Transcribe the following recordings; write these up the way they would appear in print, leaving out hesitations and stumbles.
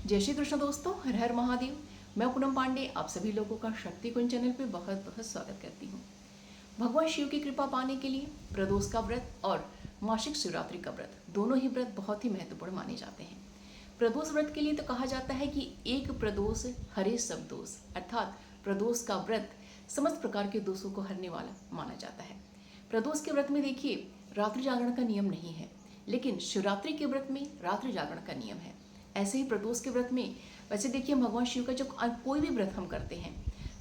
जय श्री कृष्ण दोस्तों, हर हर महादेव। मैं पूनम पांडे आप सभी लोगों का शक्ति कुंज चैनल पे बहुत बहुत स्वागत करती हूँ। भगवान शिव की कृपा पाने के लिए प्रदोष का व्रत और मासिक शिवरात्रि का व्रत दोनों ही व्रत बहुत ही महत्वपूर्ण माने जाते हैं। प्रदोष व्रत के लिए तो कहा जाता है कि एक प्रदोष हरे सब दोष, अर्थात प्रदोष का व्रत समस्त प्रकार के दोषों को हरने वाला माना जाता है। प्रदोष के व्रत में देखिए रात्रि जागरण का नियम नहीं है, लेकिन शिवरात्रि के व्रत में रात्रि जागरण का नियम है। ऐसे ही प्रदोष के व्रत में वैसे देखिए भगवान शिव का जब कोई भी व्रत हम करते हैं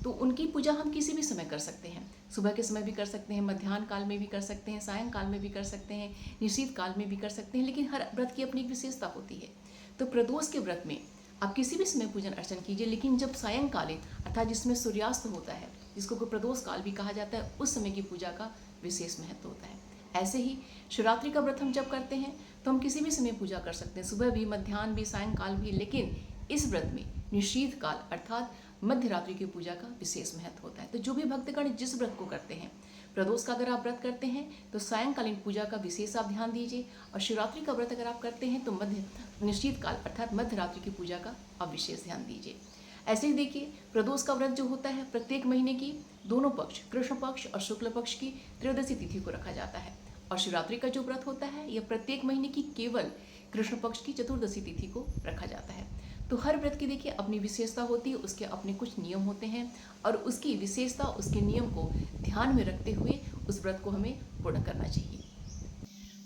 तो उनकी पूजा हम किसी भी समय कर सकते हैं। सुबह के समय भी कर सकते हैं, मध्याह्न काल में भी कर सकते हैं, सायंकाल में भी कर सकते हैं, निशीत काल में भी कर सकते हैं, लेकिन हर व्रत की अपनी एक विशेषता होती है। तो प्रदोष के व्रत में आप किसी भी समय पूजन अर्चन कीजिए, लेकिन जब सायंकालीन अर्थात जिसमें सूर्यास्त होता है, जिसको प्रदोष काल भी कहा जाता है, उस समय की पूजा का विशेष महत्व होता है। ऐसे ही शिवरात्रि का व्रत हम जब करते हैं तो हम किसी भी समय पूजा कर सकते हैं, सुबह भी, मध्याह्न भी, सायंकाल भी, लेकिन इस व्रत में निशीत काल अर्थात मध्य रात्रि की पूजा का विशेष महत्व होता है। तो जो भी भक्तगण जिस व्रत को करते हैं, प्रदोष का अगर आप व्रत करते हैं तो सायंकालीन पूजा का विशेष आप ध्यान दीजिए, और शिवरात्रि का व्रत अगर आप करते हैं तो निश्चित काल अर्थात मध्य रात्रि की पूजा का आप विशेष ध्यान दीजिए। ऐसे ही देखिए प्रदोष का व्रत जो होता है प्रत्येक महीने की दोनों पक्ष, कृष्ण पक्ष और शुक्ल पक्ष की त्रयोदशी तिथि को रखा जाता है, और शिवरात्रि का जो व्रत होता है यह प्रत्येक महीने की केवल कृष्ण पक्ष की चतुर्दशी तिथि को रखा जाता है। तो हर व्रत की देखिए अपनी विशेषता होती है, उसके अपने कुछ नियम होते हैं, और उसकी विशेषता उसके नियम को ध्यान में रखते हुए उस व्रत को हमें पूर्ण करना चाहिए।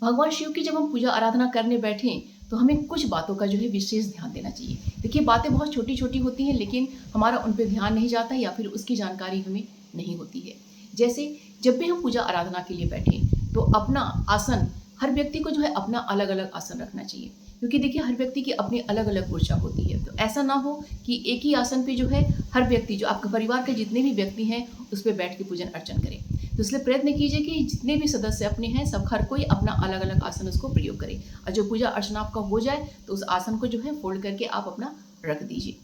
भगवान शिव की जब हम पूजा आराधना करने बैठें तो हमें कुछ बातों का जो है विशेष ध्यान देना चाहिए। देखिए बातें बहुत छोटी छोटी होती हैं, लेकिन हमारा उन पर ध्यान नहीं जाता या फिर उसकी जानकारी हमें नहीं होती है। जैसे जब भी हम पूजा आराधना के लिए बैठें तो अपना आसन, हर व्यक्ति को जो है अपना अलग अलग आसन रखना चाहिए, क्योंकि देखिए हर व्यक्ति की अपनी अलग अलग ऊर्जा होती है। तो ऐसा ना हो कि एक ही आसन पे जो है हर व्यक्ति, जो आपके परिवार के जितने भी व्यक्ति हैं, उस पर बैठ के पूजन अर्चन करें। तो इसलिए प्रयत्न कीजिए कि जितने भी सदस्य अपने हैं सब हर कोई अपना अलग अलग आसन उसको प्रयोग करे, और जो पूजा अर्चना आपका हो जाए तो उस आसन को जो है फोल्ड करके आप अपना रख दीजिए।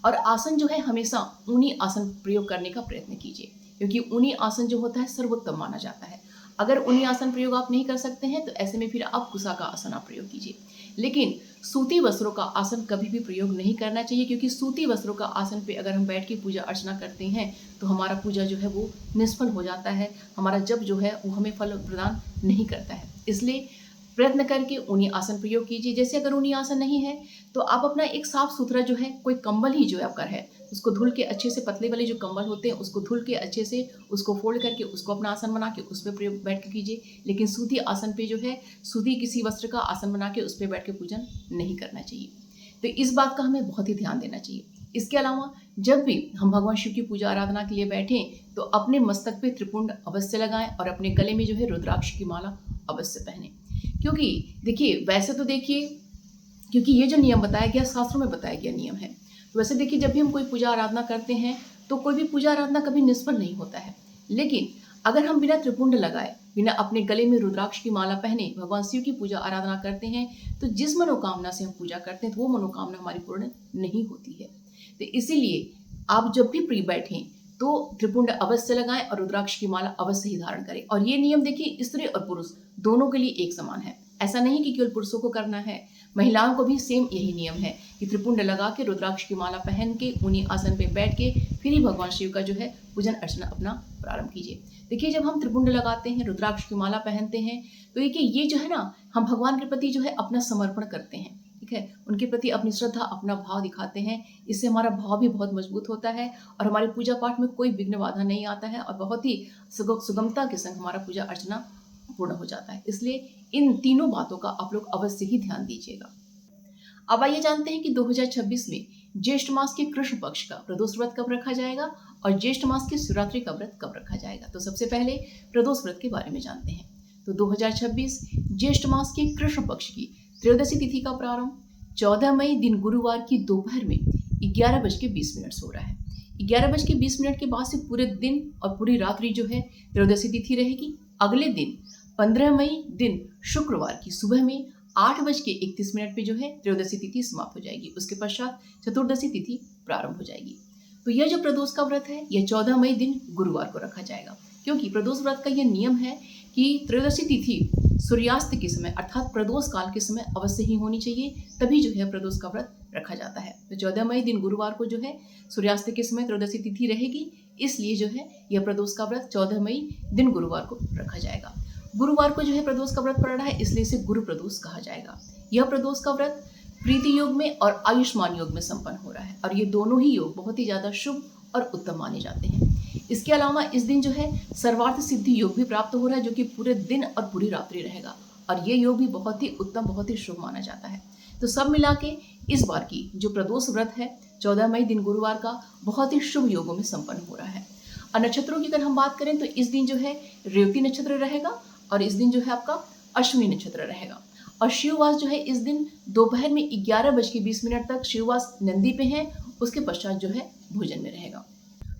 और आसन जो है हमेशा ऊनी आसन प्रयोग करने का प्रयत्न कीजिए, क्योंकि ऊनी आसन जो होता है सर्वोत्तम माना जाता है। अगर ऊनी आसन प्रयोग आप नहीं कर सकते हैं तो ऐसे में फिर आप कुशा का आसन आप प्रयोग कीजिए, लेकिन सूती वस्त्रों का आसन कभी भी प्रयोग नहीं करना चाहिए, क्योंकि सूती वस्त्रों का आसन पे अगर हम बैठ के पूजा अर्चना करते हैं तो हमारा पूजा जो है वो निष्फल हो जाता है, हमारा जप जो है वो हमें फल प्रदान नहीं करता है। इसलिए प्रयत्न करके ऊनी आसन प्रयोग कीजिए। जैसे अगर ऊनी आसन नहीं है तो आप अपना एक साफ सुथरा जो है कोई कंबल ही जो है आपका है, उसको धुल के अच्छे से, पतले वाले जो कंबल होते हैं उसको धुल के अच्छे से उसको फोल्ड करके उसको अपना आसन बना के उस पर प्रयोग बैठ के कीजिए। लेकिन सूती आसन पे जो है, सूती किसी वस्त्र का आसन बना के उस पर बैठ के पूजन नहीं करना चाहिए। तो इस बात का हमें बहुत ही ध्यान देना चाहिए। इसके अलावा जब भी हम भगवान शिव की पूजा आराधना के लिए बैठें तो अपने मस्तक पे त्रिपुंड अवश्य लगाएं, और अपने गले में जो है रुद्राक्ष की माला अवश्य पहने। क्योंकि देखिए वैसे तो देखिए, क्योंकि ये जो नियम बताया गया शास्त्रों में बताया गया नियम है, तो वैसे देखिए जब भी हम कोई पूजा आराधना करते हैं तो कोई भी पूजा आराधना कभी निष्फल नहीं होता है। लेकिन अगर हम बिना त्रिपुंड लगाए, बिना अपने गले में रुद्राक्ष की माला पहने भगवान शिव की पूजा आराधना करते हैं तो जिस मनोकामना से हम पूजा करते हैं तो वो मनोकामना हमारी पूर्ण नहीं होती है। तो इसीलिए आप जब भी प्री बैठें तो त्रिपुंड अवश्य लगाएं और रुद्राक्ष की माला अवश्य ही धारण करें। और ये नियम देखिए स्त्री और पुरुष दोनों के लिए एक समान है, ऐसा नहीं कि केवल पुरुषों को करना है, महिलाओं को भी सेम यही नियम है कि त्रिपुंड लगा के रुद्राक्ष की माला पहन के ऊनी आसन पे बैठ के फिर ही भगवान शिव का जो है पूजन अर्चना अपना प्रारंभ कीजिए। देखिए जब हम त्रिपुंड लगाते हैं, रुद्राक्ष की माला पहनते हैं, तो देखिए ये जो है ना, हम भगवान के प्रति जो है अपना समर्पण करते हैं, ठीक है, उनके प्रति अपनी श्रद्धा, अपना भाव दिखाते हैं। इससे हमारा भाव भी बहुत मजबूत होता है और हमारे पूजा पाठ में कोई विघ्न बाधा नहीं आता है, और बहुत ही सुगमता के संग हमारा पूजा अर्चना पूर्ण हो जाता है। इसलिए इन तीनों बातों का आप लोग अवश्य ही ध्यान दीजिएगा। अब आइए जानते हैं कि 2026 में ज्येष्ठ मास के कृष्ण पक्ष का प्रदोष व्रत कब रखा जाएगा और ज्येष्ठ मास की शिवरात्रि का व्रत कब रखा जाएगा। तो सबसे पहले प्रदोष व्रत के बारे में जानते हैं। तो 2026 ज्येष्ठ मास के कृष्ण पक्ष की त्रयोदशी तिथि का प्रारंभ 14 मई दिन गुरुवार की दोपहर में 11:20 हो रहा है। 11:20 के बाद से पूरे दिन और पूरी रात्रि जो है त्रयोदशी तिथि रहेगी। अगले दिन 15 मई दिन शुक्रवार की सुबह में 8:31 पे जो है त्रयोदशी तिथि समाप्त हो जाएगी। उसके पश्चात चतुर्दशी तिथि प्रारंभ हो जाएगी। तो यह जो प्रदोष का व्रत है यह 14 मई दिन गुरुवार को रखा जाएगा, क्योंकि प्रदोष व्रत का यह नियम है कि त्रयोदशी तिथि सूर्यास्त के समय अर्थात प्रदोष काल के समय अवश्य ही होनी चाहिए, तभी जो है प्रदोष का व्रत रखा जाता है। तो 14 मई दिन गुरुवार को जो है सूर्यास्त के समय त्रयोदशी तिथि रहेगी, इसलिए जो है यह प्रदोष का व्रत 14 मई दिन गुरुवार को रखा जाएगा। गुरुवार को जो है प्रदोष का व्रत पड़ रहा है, इसलिए इसे गुरु प्रदोष कहा जाएगा। यह प्रदोष का व्रत प्रीति योग में और आयुष्मान योग में संपन्न हो रहा है और ये दोनों ही योग बहुत ही ज्यादा शुभ और उत्तम माने जाते हैं। इसके अलावा इस दिन जो है सर्वार्थ सिद्धि योग भी प्राप्त हो रहा है, जो कि पूरे दिन और पूरी रात्रि रहेगा और ये योग भी बहुत ही उत्तम, बहुत ही शुभ माना जाता है। तो सब मिला के इस बार की जो प्रदोष व्रत है 14 मई दिन गुरुवार का बहुत ही शुभ योगों में संपन्न हो रहा है। और नक्षत्रों की अगर हम बात करें तो इस दिन जो है रेवती नक्षत्र रहेगा और इस दिन जो है आपका अश्विनी नक्षत्र रहेगा और शिववास जो है इस दिन दोपहर में 11:20 तक शिववास नंदी पे है, उसके पश्चात जो है भोजन में रहेगा।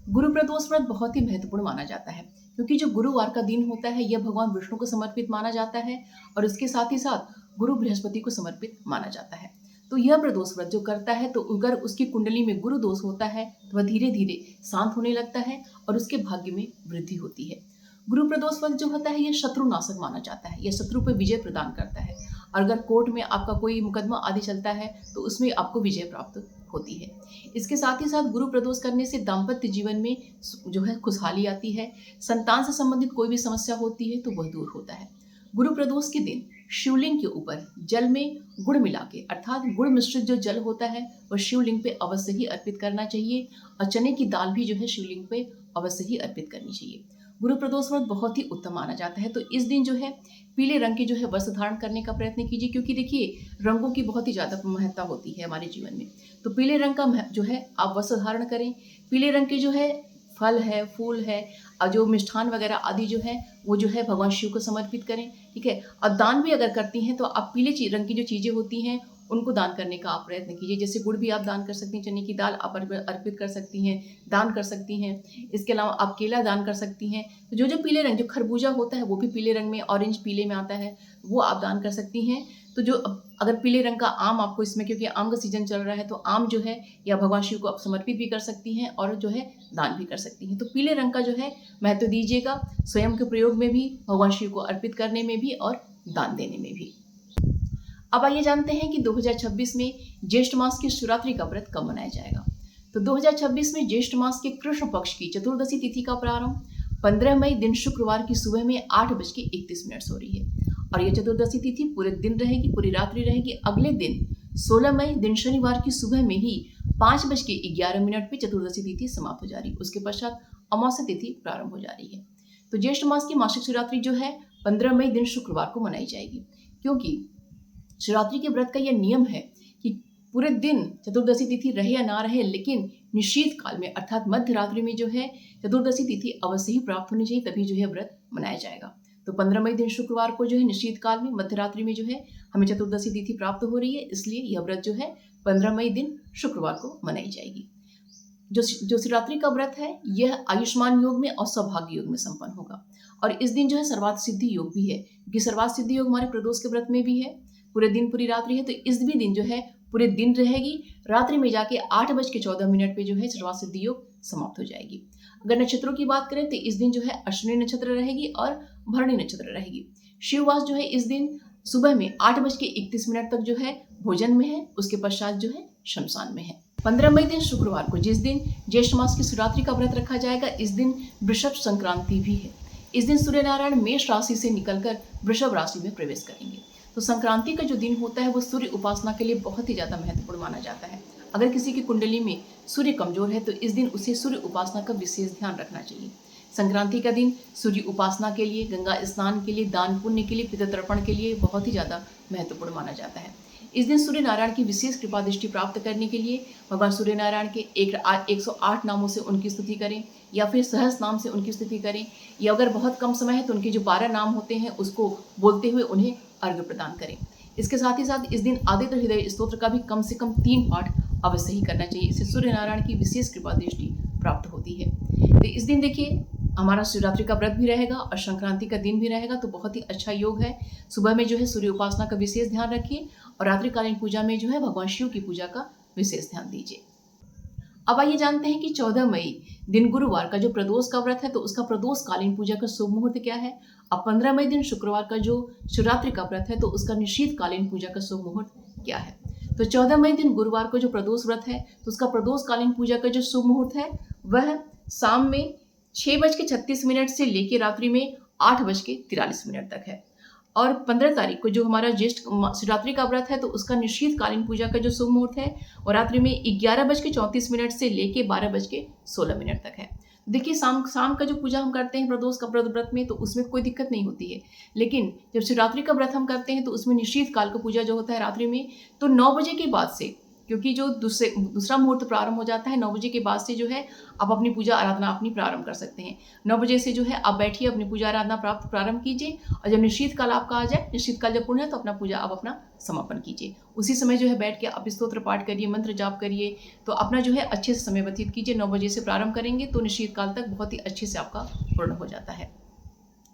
गुरु प्रदोष व्रत बहुत ही महत्वपूर्ण माना जाता है क्योंकि जो गुरुवार का दिन होता है यह भगवान विष्णु को समर्पित माना जाता है और इसके साथ ही साथ गुरु बृहस्पति को समर्पित माना जाता है। तो यह प्रदोष व्रत जो करता है तो अगर उसकी कुंडली में गुरु दोष होता है तो वह धीरे धीरे शांत होने लगता है और उसके भाग्य में वृद्धि होती है। गुरु प्रदोष व्रत जो होता है यह शत्रु नाशक माना जाता है, यह शत्रु पर विजय प्रदान करता है और अगर कोर्ट में आपका कोई मुकदमा आदि चलता है तो उसमें आपको विजय प्राप्त होती है। इसके साथ ही साथ गुरु प्रदोष करने से दाम्पत्य जीवन में जो है खुशहाली आती है, संतान से संबंधित कोई भी समस्या होती है तो वह दूर होता है। गुरु प्रदोष के दिन शिवलिंग के ऊपर जल में गुड़ मिला के अर्थात गुड़ मिश्रित जो जल होता है वह शिवलिंग पे अवश्य ही अर्पित करना चाहिए और चने की दाल भी जो है शिवलिंग पे अवश्य ही अर्पित करनी चाहिए। गुरु प्रदोष व्रत बहुत ही उत्तम माना जाता है। तो इस दिन जो है पीले रंग के जो है वस्त्र धारण करने का प्रयत्न कीजिए क्योंकि देखिए रंगों की बहुत ही ज़्यादा महत्ता होती है हमारे जीवन में। तो पीले रंग का जो है आप वस्त्र धारण करें। पीले रंग के जो है फल है, फूल है और जो मिष्ठान वगैरह आदि जो है वो जो है भगवान शिव को समर्पित करें, ठीक है। और दान भी अगर करती हैं तो आप पीले रंग की जो चीज़ें होती हैं उनको दान करने का आप प्रयत्न कीजिए। जैसे गुड़ भी आप दान कर सकती हैं, चने की दाल आप अर्पित कर सकती हैं, दान कर सकती हैं। इसके अलावा आप केला दान कर सकती हैं। तो जो पीले रंग, जो खरबूजा होता है वो भी पीले रंग में, ऑरेंज पीले में आता है, वो आप दान कर सकती हैं। तो जो अगर पीले रंग का आम आपको इसमें, क्योंकि आम का सीजन चल रहा है, तो आम जो है या भगवान शिव को आप समर्पित भी कर सकती हैं और जो है दान भी कर सकती हैं। तो पीले रंग का जो है महत्व दीजिएगा, स्वयं के प्रयोग में भी, भगवान शिव को अर्पित करने में भी और दान देने में भी। अब आइए जानते हैं कि 2026 में ज्येष्ठ मास की शिवरात्रि का व्रत कब मनाया जाएगा। तो 2026 में ज्येष्ठ मास के कृष्ण पक्ष की चतुर्दशी तिथि का प्रारंभ 15 मई दिन शुक्रवार की सुबह में 8:31 हो रही है और यह चतुर्दशी तिथि पूरे दिन रहेगी, पूरी रात्रि रहेगी। अगले दिन 16 मई दिन शनिवार की सुबह में ही 5:11 पे चतुर्दशी तिथि समाप्त हो जा रही है। उसके पश्चात अमावस्या तिथि प्रारंभ हो जा रही है। तो ज्येष्ठ मास की मासिक शिवरात्रि जो है 15 मई दिन शुक्रवार को मनाई जाएगी क्योंकि शिवरात्रि के व्रत का यह नियम है कि पूरे दिन चतुर्दशी तिथि रहे या ना रहे, लेकिन निशीत काल में अर्थात मध्य रात्रि में जो है चतुर्दशी तिथि अवश्य ही प्राप्त होनी चाहिए, तभी जो है व्रत मनाया जाएगा। तो 15 मई दिन शुक्रवार को जो है निशीत काल में मध्य रात्रि में जो है हमें चतुर्दशी तिथि प्राप्त हो रही है, इसलिए यह व्रत जो है 15 मई दिन शुक्रवार को मनाई जाएगी। जो शिवरात्रि का व्रत है यह आयुष्मान योग में और सौभाग्य योग में संपन्न होगा और इस दिन जो है सर्वार्थ सिद्धि योग भी है क्योंकि सर्वार्थ सिद्धि योग हमारे प्रदोष के व्रत में भी है, पूरे दिन पूरी रात्रि है। तो इस भी दिन जो है पूरे दिन रहेगी, रात्रि में जाके 8:14 पे जो है सर्वार्थ सिद्धि योग समाप्त हो जाएगी। अगर नक्षत्रों की बात करें तो इस दिन जो है अश्विनी नक्षत्र रहेगी और भरणी नक्षत्र रहेगी। शिववास जो है इस दिन सुबह में 8:31 तक जो है भोजन में है, उसके पश्चात जो है शमशान में है। 15 मई दिन शुक्रवार को जिस दिन ज्येष्ठ मास की शिवरात्रि का व्रत रखा जाएगा, इस दिन वृषभ संक्रांति भी है। इस दिन सूर्य नारायण मेष राशि से निकलकर वृषभ राशि में प्रवेश करेंगे। तो संक्रांति का जो दिन होता है वो सूर्य उपासना के लिए बहुत ही ज़्यादा महत्वपूर्ण माना जाता है। अगर किसी की कुंडली में सूर्य कमजोर है तो इस दिन उसे सूर्य उपासना का विशेष ध्यान रखना चाहिए। संक्रांति का दिन सूर्य उपासना के लिए, गंगा स्नान के लिए, दान पुण्य के लिए, पितृतर्पण के लिए बहुत ही ज़्यादा महत्वपूर्ण माना जाता है। इस दिन सूर्य नारायण की विशेष कृपा दृष्टि प्राप्त करने के लिए भगवान सूर्य नारायण के 108 नामों से उनकी स्तुति करें या फिर सहस्र नाम से उनकी स्तुति करें, या अगर बहुत कम समय है तो उनके जो 12 नाम होते हैं उसको बोलते हुए उन्हें अर्घ्य प्रदान करें। इसके साथ ही साथ इस दिन आदित्य हृदय स्तोत्र का भी कम से कम 3 पाठ अवश्य ही करना चाहिए। इससे सूर्य नारायण की विशेष कृपा दृष्टि प्राप्त होती है। तो इस दिन देखिए हमारा शिवरात्रि का व्रत भी रहेगा और संक्रांति का दिन भी रहेगा, तो बहुत ही अच्छा योग है। सुबह में जो है सूर्य उपासना का विशेष ध्यान रखिए और रात्रिकालीन पूजा में जो है भगवान शिव की पूजा का विशेष ध्यान दीजिए। अब आइए जानते हैं कि 14 मई दिन गुरुवार का जो प्रदोष का व्रत है तो उसका प्रदोष कालीन पूजा का शुभ मुहूर्त क्या है। अब 15 मई दिन शुक्रवार का जो शिवरात्रि का व्रत है तो उसका निशीत कालीन पूजा का शुभ मुहूर्त क्या है। तो 14 मई दिन गुरुवार को जो प्रदोष व्रत है तो उसका प्रदोषकालीन पूजा का जो शुभ मुहूर्त है वह शाम में 6:36 से लेकर रात्रि में 8:43 तक है। और 15 तारीख को जो हमारा ज्येष्ठ शिवरात्रि का व्रत है तो उसका निश्चितकालीन पूजा का जो शुभ मुहूर्त है और रात्रि में 11:34 से लेके 12:16 तक है। देखिए शाम का जो पूजा हम करते हैं प्रदोष का व्रत में तो उसमें कोई दिक्कत नहीं होती है, लेकिन जब शिवरात्रि का व्रत हम करते हैं तो उसमें निश्चित काल का पूजा जो होता है रात्रि में तो 9 बजे के बाद से, क्योंकि जो दूसरा मुहूर्त प्रारंभ हो जाता है 9 बजे के बाद से जो है आप अपनी पूजा आराधना अपनी प्रारंभ कर सकते हैं। 9 बजे से जो है आप बैठिए अपनी पूजा आराधना प्रारंभ कीजिए और जब निश्चित काल आपका आ जाए, निश्चित काल जब पूर्ण है तो अपना पूजा आप अपना समापन कीजिए। उसी समय जो है बैठ के आप स्तोत्र पाठ करिए, मंत्र जाप करिए, तो अपना जो है अच्छे से समय व्यतीत कीजिए। 9 बजे से प्रारंभ करेंगे तो निश्चित काल तक बहुत ही अच्छे से आपका पूर्ण हो जाता है।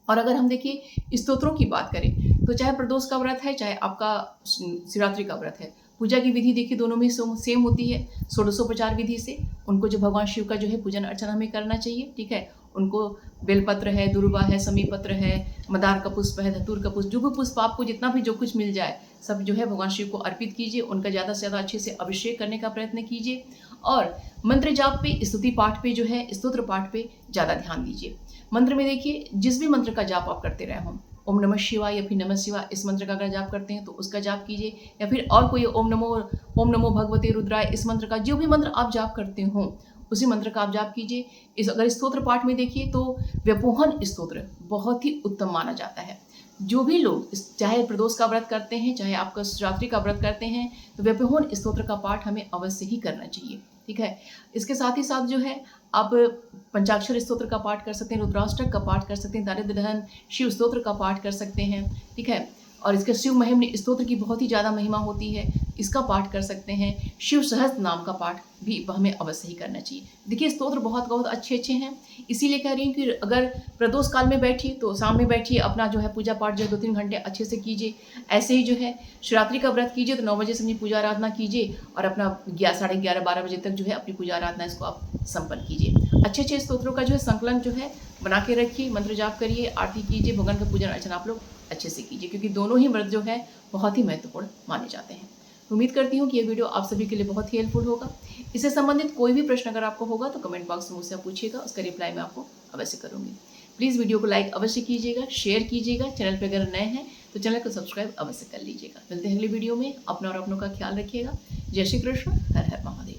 और अगर हम देखिए स्तोत्रों की बात करें तो चाहे प्रदोष का व्रत है चाहे आपका शिवरात्रि का व्रत है, पूजा की विधि देखिए दोनों में सेम होती है। षोडशोपचार विधि से उनको जो भगवान शिव का जो है पूजन अर्चना हमें करना चाहिए, ठीक है। उनको बेलपत्र है, दुर्वा है, समीपत्र है, मंदार का पुष्प है, धतूर का पुष्प, जो भी पुष्प आपको जितना भी जो कुछ मिल जाए सब जो है भगवान शिव को अर्पित कीजिए। उनका ज़्यादा से ज़्यादा अच्छे से अभिषेक करने का प्रयत्न कीजिए और मंत्र जाप पे, स्तुति पाठ पे जो है, स्तोत्र पाठ पे ज़्यादा ध्यान दीजिए। मंत्र में देखिए जिस भी मंत्र का जाप आप करते रहे हों, ओम नमः शिवाय या फिर नमः शिवाय इस मंत्र का अगर जाप करते हैं तो उसका जाप कीजिए, या फिर और कोई ओम नमो भगवते रुद्राय इस मंत्र का, जो भी मंत्र आप जाप करते हों उसी मंत्र का आप जाप कीजिए। अगर स्तोत्र पाठ में देखिए तो व्यपोहन स्तोत्र बहुत ही उत्तम माना जाता है। जो भी लोग चाहे प्रदोष का व्रत करते हैं चाहे आपका शिवरात्रि का व्रत करते हैं तो व्यपोहन स्तोत्र का पाठ हमें अवश्य ही करना चाहिए, ठीक है। इसके साथ ही साथ जो है आप पंचाक्षर स्तोत्र का पाठ कर सकते हैं, रुद्राष्टक का पाठ कर सकते हैं, दारिद्र्य दहन शिव स्तोत्र का पाठ कर सकते हैं, ठीक है। और इसके शिव महिमा स्तोत्र की बहुत ही ज़्यादा महिमा होती है, इसका पाठ कर सकते हैं। शिव सहस्त्र नाम का पाठ भी हमें अवश्य ही करना चाहिए। देखिए स्तोत्र बहुत अच्छे हैं, इसीलिए कह रही हूँ कि अगर प्रदोष काल में बैठिए तो शाम में बैठिए, अपना जो है पूजा पाठ जो है 2-3 घंटे अच्छे से कीजिए। ऐसे ही जो है शिवरात्रि का व्रत कीजिए तो 9 बजे से अपनी पूजा आराधना कीजिए और अपना 11:30-12 बजे तक जो है अपनी पूजा आराधना इसको आप संपन्न कीजिए। अच्छे स्तोत्रों का जो है संकलन जो है बना के रखिए, मंत्र जाप करिए, आरती कीजिए, भगवान का पूजन अर्चना आप लोग अच्छे से कीजिए, क्योंकि दोनों ही व्रत जो है बहुत ही महत्वपूर्ण माने जाते हैं। उम्मीद करती हूँ कि ये वीडियो आप सभी के लिए बहुत ही हेल्पफुल होगा। इससे संबंधित कोई भी प्रश्न अगर आपको होगा तो कमेंट बॉक्स में मुझसे पूछिएगा, उसका रिप्लाई मैं आपको अवश्य करूँगी। प्लीज़ वीडियो को लाइक अवश्य कीजिएगा, शेयर कीजिएगा, चैनल पर अगर नए हैं तो चैनल को सब्सक्राइब अवश्य कर लीजिएगा। मिलते हैं अगली वीडियो में, अपना और अपनों का ख्याल रखिएगा। जय श्री कृष्ण, हर हर महादेव।